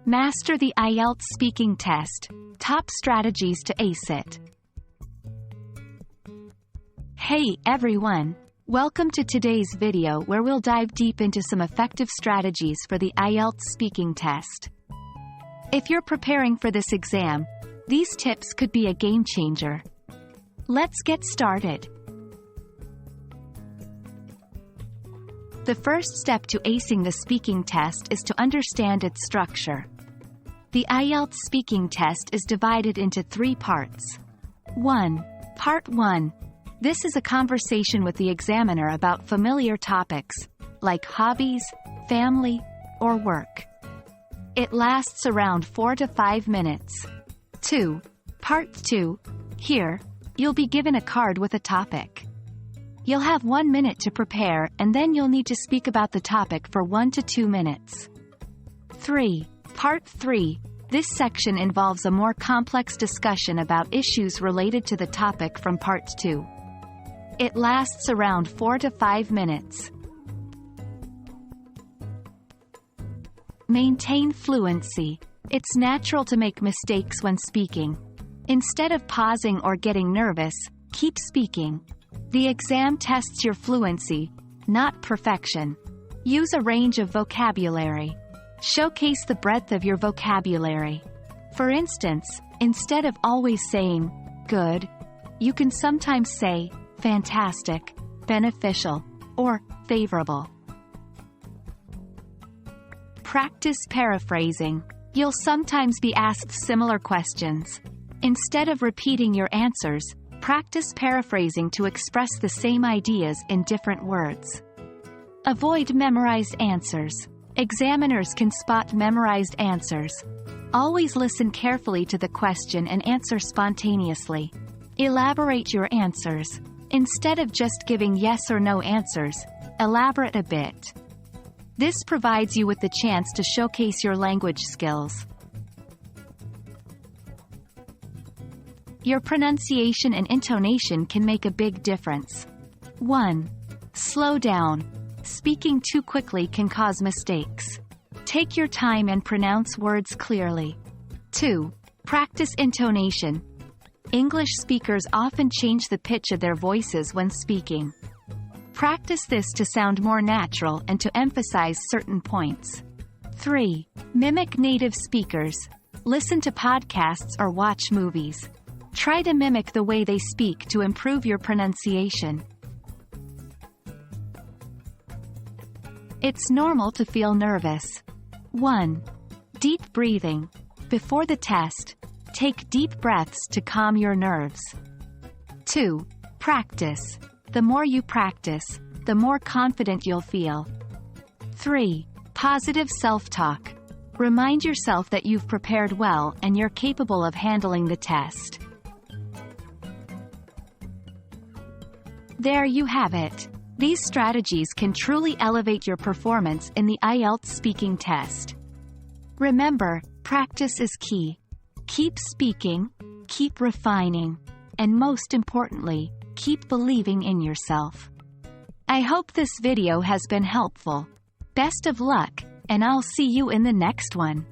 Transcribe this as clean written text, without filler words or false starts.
Master the IELTS Speaking Test. Top strategies to ace it. Hey everyone! Welcome to today's video where we'll dive deep into some effective strategies for the IELTS Speaking Test. If you're preparing for this exam, these tips could be a game changer. Let's get started. The first step to acing the speaking test is to understand its structure. The IELTS speaking test is divided into 3 parts. 1. Part 1. This is a conversation with the examiner about familiar topics, like hobbies, family, or work. It lasts around 4 to 5 minutes. 2. Part 2. Here, you'll be given a card with a topic. You'll have 1 minute to prepare, and then you'll need to speak about the topic for 1 to 2 minutes. 3. Part 3. This section involves a more complex discussion about issues related to the topic from Part 2. It lasts around 4 to 5 minutes. Maintain fluency. It's natural to make mistakes when speaking. Instead of pausing or getting nervous, keep speaking. The exam tests your fluency, not perfection. Use a range of vocabulary. Showcase the breadth of your vocabulary. For instance, instead of always saying, good, you can sometimes say, fantastic, beneficial, or favorable. Practice paraphrasing. You'll sometimes be asked similar questions. Instead of repeating your answers, practice paraphrasing to express the same ideas in different words. Avoid memorized answers. Examiners can spot memorized answers. Always listen carefully to the question and answer spontaneously. Elaborate your answers. Instead of just giving yes or no answers, elaborate a bit. This provides you with the chance to showcase your language skills. Your pronunciation and intonation can make a big difference. 1. Slow down. Speaking too quickly can cause mistakes. Take your time and pronounce words clearly. 2. Practice intonation. English speakers often change the pitch of their voices when speaking. Practice this to sound more natural and to emphasize certain points. 3. Mimic native speakers. Listen to podcasts or watch movies. Try to mimic the way they speak to improve your pronunciation. It's normal to feel nervous. 1. Deep breathing. Before the test, take deep breaths to calm your nerves. 2. Practice. The more you practice, the more confident you'll feel. 3. Positive self-talk. Remind yourself that you've prepared well and you're capable of handling the test. There you have it. These strategies can truly elevate your performance in the IELTS speaking test. Remember, practice is key. Keep speaking, keep refining, and most importantly, keep believing in yourself. I hope this video has been helpful. Best of luck, and I'll see you in the next one.